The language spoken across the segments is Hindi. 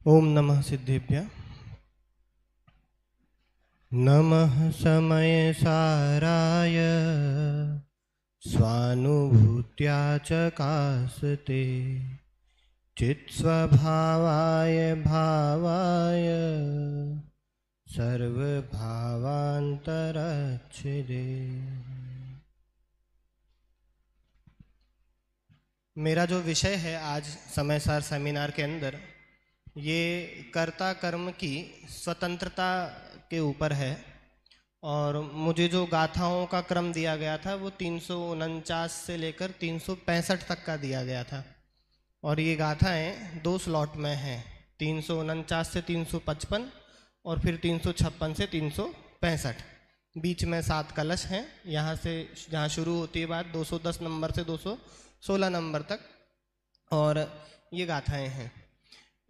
ओम नमः सिद्धेभ्य। नमः समय साराय स्वानुभूत्या चकासते चित्स्वभावाय भावाय सर्वभावांतरच्छिदे। मेरा जो विषय है आज समय सार सेमिनार के अंदर, ये कर्ता कर्म की स्वतंत्रता के ऊपर है। और मुझे जो गाथाओं का क्रम दिया गया था वो 349 से लेकर 365 तक का दिया गया था। और ये गाथाएं दो स्लॉट में हैं, 349 से 355 और फिर 356 से 365। बीच में 7 कलश हैं। यहाँ से जहाँ शुरू होती है बात 210 नंबर से 216 नंबर तक, और ये गाथाएं हैं।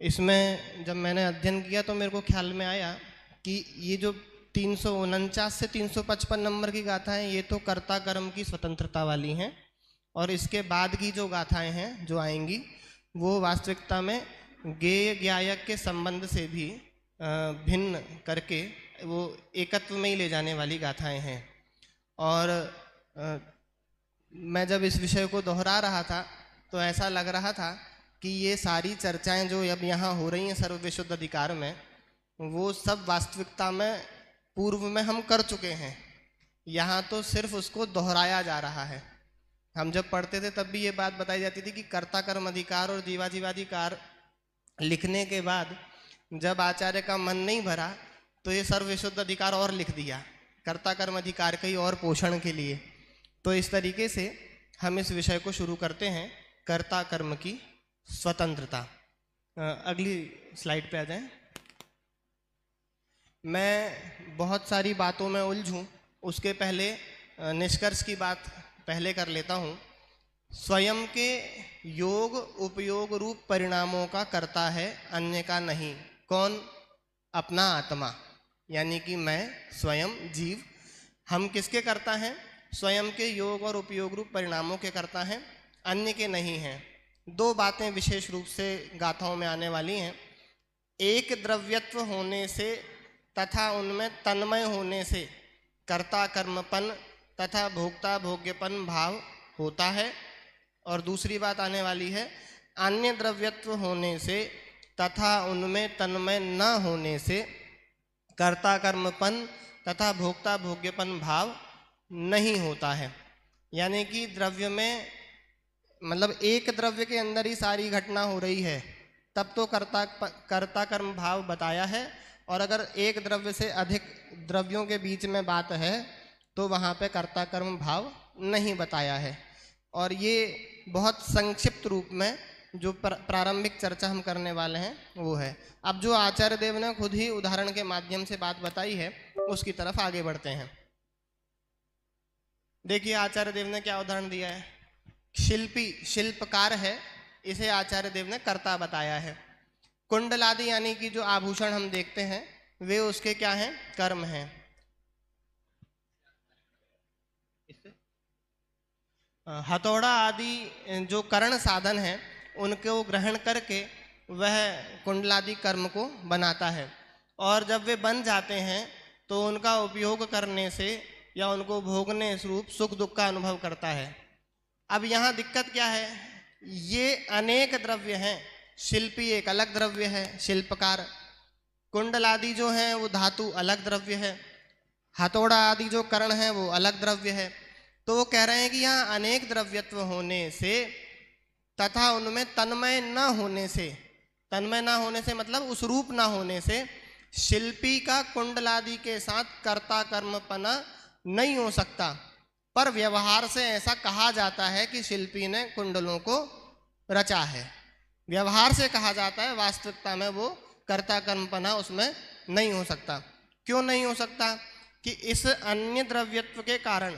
इसमें जब मैंने अध्ययन किया तो मेरे को ख्याल में आया कि ये जो 349 से 355 नंबर की गाथाएं, ये तो कर्ता कर्म की स्वतंत्रता वाली हैं। और इसके बाद की जो गाथाएं हैं जो आएंगी वो वास्तविकता में गेय गायक के संबंध से भी भिन्न करके वो एकत्व में ही ले जाने वाली गाथाएं हैं। और मैं जब इस विषय को दोहरा रहा था तो ऐसा लग रहा था कि ये सारी चर्चाएं जो अब यहाँ हो रही हैं सर्व विशुद्ध अधिकार में, वो सब वास्तविकता में पूर्व में हम कर चुके हैं। यहाँ तो सिर्फ उसको दोहराया जा रहा है। हम जब पढ़ते थे तब भी ये बात बताई जाती थी कि कर्ता कर्म अधिकार और जीवाजीवाधिकार लिखने के बाद जब आचार्य का मन नहीं भरा तो ये सर्व विशुद्ध अधिकार और लिख दिया कर्ता कर्म अधिकार के ही और पोषण के लिए। तो इस तरीके से हम इस विषय को शुरू करते हैं, कर्ता कर्म की स्वतंत्रता। अगली स्लाइड पे आ जाएं। मैं बहुत सारी बातों में उलझूं उसके पहले निष्कर्ष की बात पहले कर लेता हूं। स्वयं के योग उपयोग रूप परिणामों का कर्ता है, अन्य का नहीं। कौन? अपना आत्मा, यानी कि मैं स्वयं जीव। हम किसके कर्ता हैं? स्वयं के योग और उपयोग रूप परिणामों के कर्ता हैं, अन्य के नहीं हैं। दो बातें विशेष रूप से गाथाओं में आने वाली हैं। एक द्रव्यत्व होने से तथा उनमें तन्मय होने से कर्ता कर्मपन तथा भोक्ता भोग्यपन भाव होता है। और दूसरी बात आने वाली है, अन्य द्रव्यत्व होने से तथा उनमें तन्मय न होने से कर्ता कर्मपन तथा भोक्ता भोग्यपन भाव नहीं होता है। यानी कि द्रव्य में, मतलब एक द्रव्य के अंदर ही सारी घटना हो रही है तब तो कर्ता कर्म भाव बताया है। और अगर एक द्रव्य से अधिक द्रव्यों के बीच में बात है तो वहाँ पे कर्ता कर्म भाव नहीं बताया है। और ये बहुत संक्षिप्त रूप में जो प्रारंभिक चर्चा हम करने वाले हैं वो है। अब जो आचार्य देव ने खुद ही उदाहरण के माध्यम से बात बताई है उसकी तरफ आगे बढ़ते हैं। देखिए आचार्य देव ने क्या उदाहरण दिया है। शिल्पी, शिल्पकार है, इसे आचार्य देव ने कर्ता बताया है। कुंडलादि यानी कि जो आभूषण हम देखते हैं वे उसके क्या हैं? कर्म हैं। हथौड़ा आदि जो करण साधन हैं उनको ग्रहण करके वह कुंडलादि कर्म को बनाता है। और जब वे बन जाते हैं तो उनका उपयोग करने से या उनको भोगने स्वरूप सुख दुख का अनुभव करता है। अब यहाँ दिक्कत क्या है? ये अनेक द्रव्य हैं। शिल्पी एक अलग द्रव्य है, शिल्पकार। कुंडल आदि जो हैं वो धातु अलग द्रव्य है। हथौड़ा आदि जो करण है वो अलग द्रव्य है। तो वो कह रहे हैं कि यहाँ अनेक द्रव्यत्व होने से तथा उनमें तन्मय न होने से, तन्मय न होने से मतलब उस रूप न होने से शिल्पी का कुंडलादि के साथ कर्ता कर्मपना नहीं हो सकता। पर व्यवहार से ऐसा कहा जाता है कि शिल्पी ने कुंडलों को रचा है। व्यवहार से कहा जाता है, वास्तविकता में वो कर्ता कर्मपना उसमें नहीं हो सकता। क्यों नहीं हो सकता? कि इस अन्य द्रव्यत्व के कारण,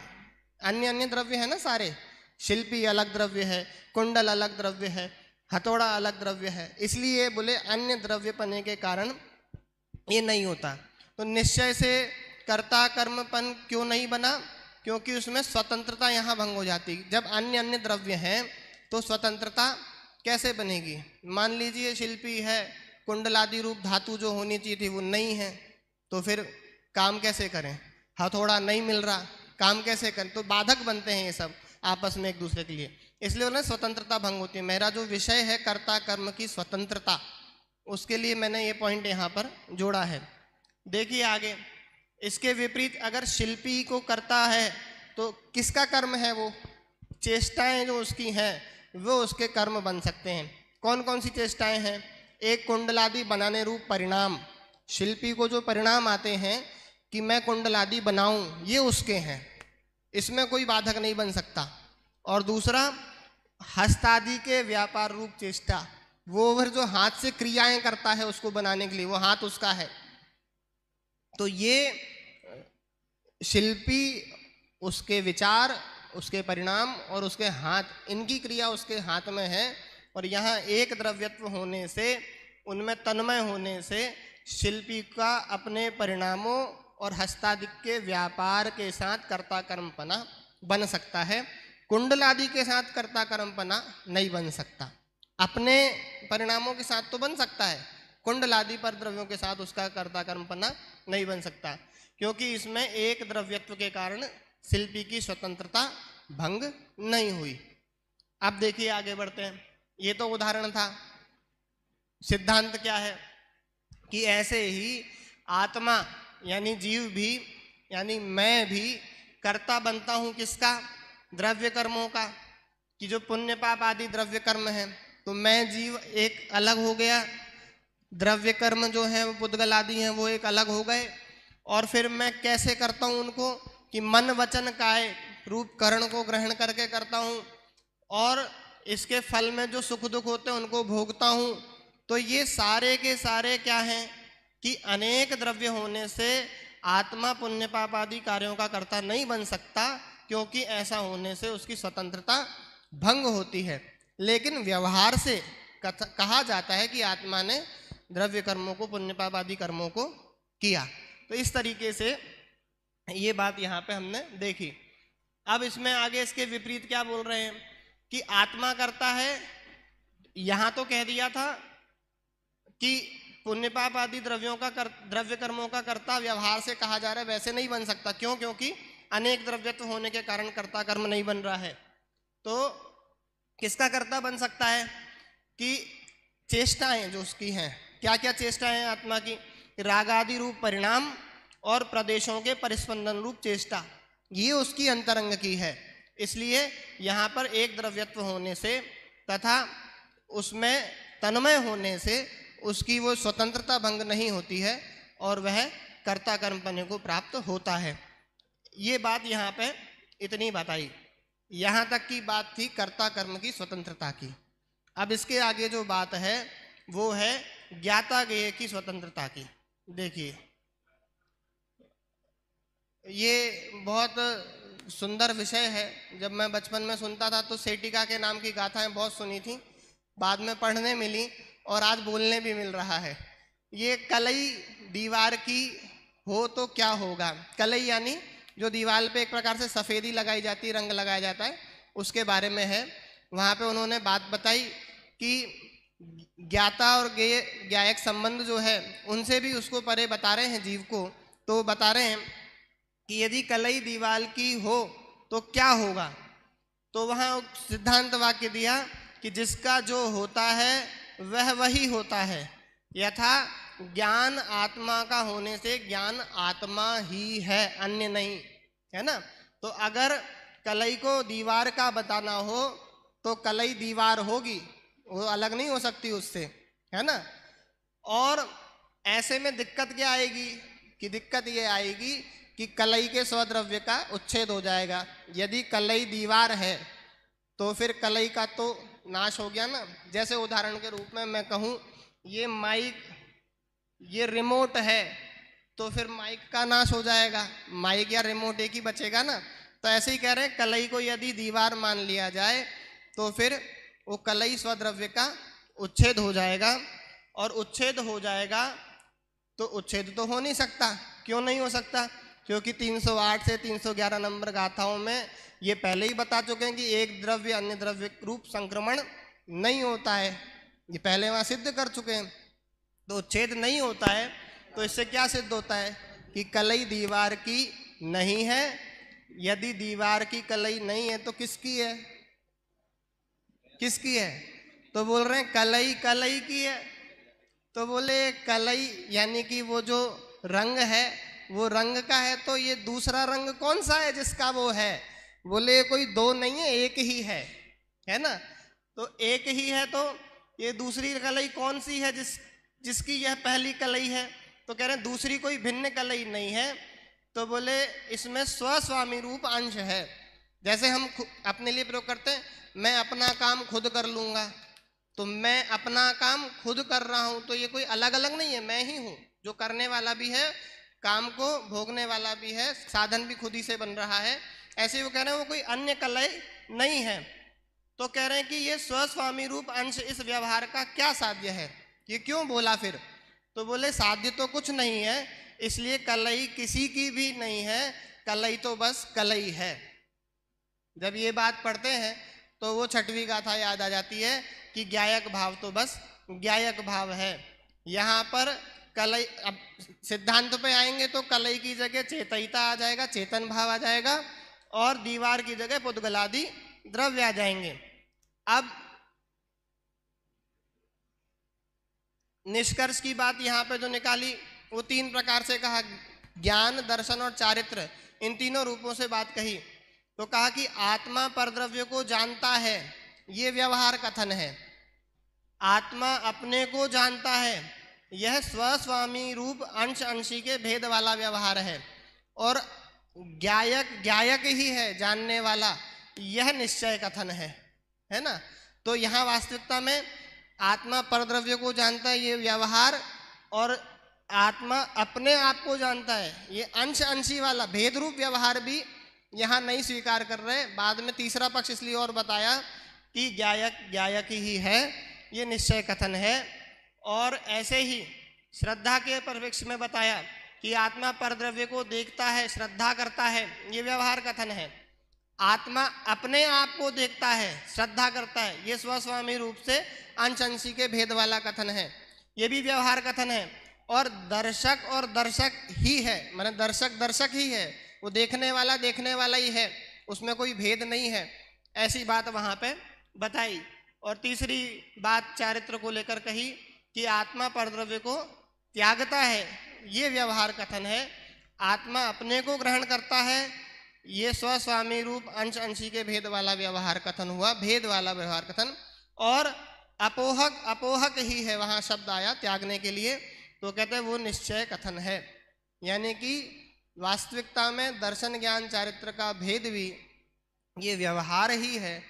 अन्य द्रव्य है ना सारे, शिल्पी अलग द्रव्य है, कुंडल अलग द्रव्य है, हथौड़ा अलग द्रव्य है, इसलिए बोले अन्य द्रव्यपने के कारण ये नहीं होता। तो निश्चय से कर्ता कर्मपन क्यों नहीं बना? क्योंकि उसमें स्वतंत्रता यहाँ भंग हो जाती। जब अन्य द्रव्य हैं तो स्वतंत्रता कैसे बनेगी? मान लीजिए शिल्पी है कुंडलादि रूप धातु जो होनी चाहिए थी वो नहीं है, तो फिर काम कैसे करें? हथौड़ा नहीं मिल रहा, काम कैसे करें? तो बाधक बनते हैं ये सब आपस में एक दूसरे के लिए, इसलिए उन्हें स्वतंत्रता भंग होती है। मेरा जो विषय है कर्ता कर्म की स्वतंत्रता, उसके लिए मैंने ये पॉइंट यहाँ पर जोड़ा है। देखिए आगे, इसके विपरीत अगर शिल्पी को करता है तो किसका कर्म है? वो चेष्टाएं जो उसकी हैं वो उसके कर्म बन सकते हैं। कौन कौन सी चेष्टाएं हैं? एक कुंडलादि बनाने रूप परिणाम, शिल्पी को जो परिणाम आते हैं कि मैं कुंडलादि बनाऊं, ये उसके हैं, इसमें कोई बाधक नहीं बन सकता। और दूसरा हस्तादि के व्यापार रूप चेष्टा, वो फिर जो हाथ से क्रियाएं करता है उसको बनाने के लिए, वो हाथ उसका है। तो ये शिल्पी, उसके विचार, उसके परिणाम और उसके हाथ, इनकी क्रिया उसके हाथ में है। और यहाँ एक द्रव्यत्व होने से, उनमें तन्मय होने से शिल्पी का अपने परिणामों और हस्तादिक के व्यापार के साथ कर्ता कर्मपना बन सकता है। कुंडलादि के साथ कर्ता कर्मपना नहीं बन सकता। अपने परिणामों के साथ तो बन सकता है, कुंडलादि पर द्रव्यों के साथ उसका कर्ता कर्मपना नहीं बन सकता, क्योंकि इसमें एक द्रव्यत्व के कारण शिल्पी की स्वतंत्रता भंग नहीं हुई। अब देखिए आगे बढ़ते हैं। ये तो उदाहरण था। सिद्धांत क्या है कि ऐसे ही आत्मा यानी जीव भी, यानी मैं भी कर्ता बनता हूं किसका? द्रव्य कर्मों का, कि जो पुण्य पाप आदि द्रव्य कर्म है, तो मैं जीव एक अलग हो गया, द्रव्य कर्म जो है वो पुद्गल आदि हैं वो एक अलग हो गए। और फिर मैं कैसे करता हूं उनको? कि मन वचन काय रूप करण को ग्रहण करके करता हूं, और इसके फल में जो सुख दुख होते हैं उनको भोगता हूं। तो ये सारे के सारे क्या हैं कि अनेक द्रव्य होने से आत्मा पुण्य पाप आदि कार्यों का कर्ता नहीं बन सकता, क्योंकि ऐसा होने से उसकी स्वतंत्रता भंग होती है। लेकिन व्यवहार से कहा जाता है कि आत्मा ने द्रव्य कर्मों को, पुण्य पाप आदि कर्मों को किया। तो इस तरीके से ये बात यहाँ पे हमने देखी। अब इसमें आगे इसके विपरीत क्या बोल रहे हैं कि आत्मा करता है। यहाँ तो कह दिया था कि पुण्य पाप आदि द्रव्यों का द्रव्य कर्मों का कर्ता व्यवहार से कहा जा रहा है, वैसे नहीं बन सकता। क्यों? क्योंकि अनेक द्रव्यत्व होने के कारण कर्ता कर्म नहीं बन रहा है। तो किसका कर्ता बन सकता है? कि चेष्टाएं जो उसकी हैं, क्या क्या चेष्टाएं हैं आत्मा की? रागादि रूप परिणाम और प्रदेशों के परिस्पंदन रूप चेष्टा, ये उसकी अंतरंग की है। इसलिए यहाँ पर एक द्रव्यत्व होने से तथा उसमें तन्मय होने से उसकी वो स्वतंत्रता भंग नहीं होती है और वह कर्ता कर्मपने को प्राप्त होता है। ये बात यहाँ पे इतनी बताई। यहाँ तक की बात थी कर्ता कर्म की स्वतंत्रता की। अब इसके आगे जो बात है वो है ज्ञाता ज्ञेय की स्वतंत्रता की। देखिए, ये बहुत सुंदर विषय है। जब मैं बचपन में सुनता था तो सेटिका के नाम की गाथाएं बहुत सुनी थी, बाद में पढ़ने मिली और आज बोलने भी मिल रहा है। ये कलई दीवार की हो तो क्या होगा? कलई यानी जो दीवार पे एक प्रकार से सफ़ेदी लगाई जाती है, रंग लगाया जाता है, उसके बारे में है। वहाँ पे उन्होंने बात बताई कि ज्ञाता और ज्ञेय ज्ञायक संबंध जो है उनसे भी उसको परे बता रहे हैं जीव को। तो बता रहे हैं कि यदि कलई दीवार की हो तो क्या होगा? तो वहाँ सिद्धांत वाक्य दिया कि जिसका जो होता है वह वही होता है। यथा ज्ञान आत्मा का होने से ज्ञान आत्मा ही है, अन्य नहीं, है ना। तो अगर कलई को दीवार का बताना हो तो कलई दीवार होगी, वो अलग नहीं हो सकती उससे, है ना। और ऐसे में दिक्कत क्या आएगी? कि दिक्कत ये आएगी कि कलई के स्वद्रव्य का उच्छेद हो जाएगा। यदि कलई दीवार है तो फिर कलई का तो नाश हो गया ना। जैसे उदाहरण के रूप में मैं कहूँ ये माइक, ये रिमोट है, तो फिर माइक का नाश हो जाएगा, माइक या रिमोट एक ही बचेगा ना। तो ऐसे ही कह रहे हैं कलई को यदि दीवार मान लिया जाए तो फिर वो कलई स्वद्रव्य का उच्छेद हो जाएगा। और उच्छेद हो जाएगा तो उच्छेद तो हो नहीं सकता। क्यों नहीं हो सकता? क्योंकि 308 से 311 नंबर गाथाओं में ये पहले ही बता चुके हैं कि एक द्रव्य अन्य द्रव्य रूप संक्रमण नहीं होता है। ये पहले वहाँ सिद्ध कर चुके हैं। तो छेद नहीं होता है, तो इससे क्या सिद्ध होता है कि कलई दीवार की नहीं है। यदि दीवार की कलई नहीं है तो किसकी है? किसकी है? तो बोल रहे हैं कलई कलई की है। तो बोले कलई यानी कि वो जो रंग है वो रंग का है, तो ये दूसरा रंग कौन सा है जिसका वो है? बोले कोई दो नहीं है, एक ही है ना। तो एक ही है, तो ये दूसरी कलई कौन सी है जिसकी यह पहली कलई है? तो कह रहे हैं दूसरी कोई भिन्न कलई नहीं है। तो बोले इसमें स्वस्वामी रूप अंश है। जैसे हम अपने लिए प्रयोग करते हैं, मैं अपना काम खुद कर लूंगा, तो मैं अपना काम खुद कर रहा हूं, तो ये कोई अलग अलग नहीं है, मैं ही हूं जो करने वाला भी है, काम को भोगने वाला भी है, साधन भी खुद ही से बन रहा है। ऐसे वो कह रहे हैं वो कोई अन्य कलई नहीं है। तो कह रहे हैं कि ये स्वस्वामी रूप अंश इस व्यवहार का क्या साध्य है, ये क्यों बोला फिर? तो बोले साध्य तो कुछ नहीं है, इसलिए कलई किसी की भी नहीं है, कलई तो बस कलई है। जब ये बात पढ़ते हैं तो वो छठवीं गाथा याद आ जाती है कि ज्ञायक भाव तो बस ज्ञायक भाव है। यहाँ पर कलई, अब सिद्धांत पे आएंगे तो कलई की जगह चेतयिता आ जाएगा, चेतन भाव आ जाएगा, और दीवार की जगह पुद्गलादि द्रव्य आ जाएंगे। अब निष्कर्ष की बात यहाँ पे जो निकाली वो तीन प्रकार से कहा, ज्ञान, दर्शन और चारित्र, इन तीनों रूपों से बात कही। तो कहा कि आत्मा परद्रव्य को जानता है, ये व्यवहार कथन है। आत्मा अपने को जानता है, यह स्वस्वामी रूप अंश अंशी के भेद वाला व्यवहार है। और ज्ञायक ज्ञायक ही है, जानने वाला, यह निश्चय कथन है ना। तो यहाँ वास्तविकता में आत्मा परद्रव्य को जानता है, ये व्यवहार, और आत्मा अपने आप को जानता है, ये अंश अंशी वाला भेद रूप व्यवहार भी यहाँ नहीं स्वीकार कर रहे। बाद में तीसरा पक्ष इसलिए और बताया कि ज्ञायक ज्ञायक ही है, ये निश्चय कथन है। और ऐसे ही श्रद्धा के परिप्रेक्ष्य में बताया कि आत्मा परद्रव्य को देखता है, श्रद्धा करता है, ये व्यवहार कथन है। आत्मा अपने आप को देखता है, श्रद्धा करता है, ये स्वस्वामी रूप से अंश अंशी के भेद वाला कथन है, ये भी व्यवहार कथन है। और दर्शक ही है, माने दर्शक दर्शक ही है, वो देखने वाला ही है, उसमें कोई भेद नहीं है, ऐसी बात वहां पे बताई। और तीसरी बात चारित्र को लेकर कही कि आत्मा परद्रव्य को त्यागता है, ये व्यवहार कथन है। आत्मा अपने को ग्रहण करता है, ये स्वस्वामी रूप अंश अंशी के भेद वाला व्यवहार कथन हुआ, भेद वाला व्यवहार कथन। और अपोहक ही है, वहां शब्द आया त्यागने के लिए, तो कहते हैं वो निश्चय कथन है। यानी कि वास्तविकता में दर्शन ज्ञान चारित्र का भेद भी ये व्यवहार ही है।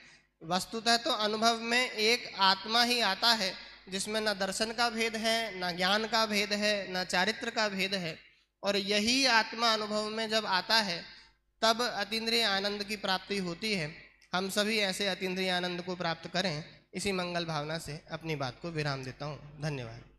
वस्तुतः तो अनुभव में एक आत्मा ही आता है जिसमें न दर्शन का भेद है, न ज्ञान का भेद है, न चारित्र का भेद है। और यही आत्मा अनुभव में जब आता है तब अतीन्द्रिय आनंद की प्राप्ति होती है। हम सभी ऐसे अतीन्द्रिय आनंद को प्राप्त करें, इसी मंगल भावना से अपनी बात को विराम देता हूँ। धन्यवाद।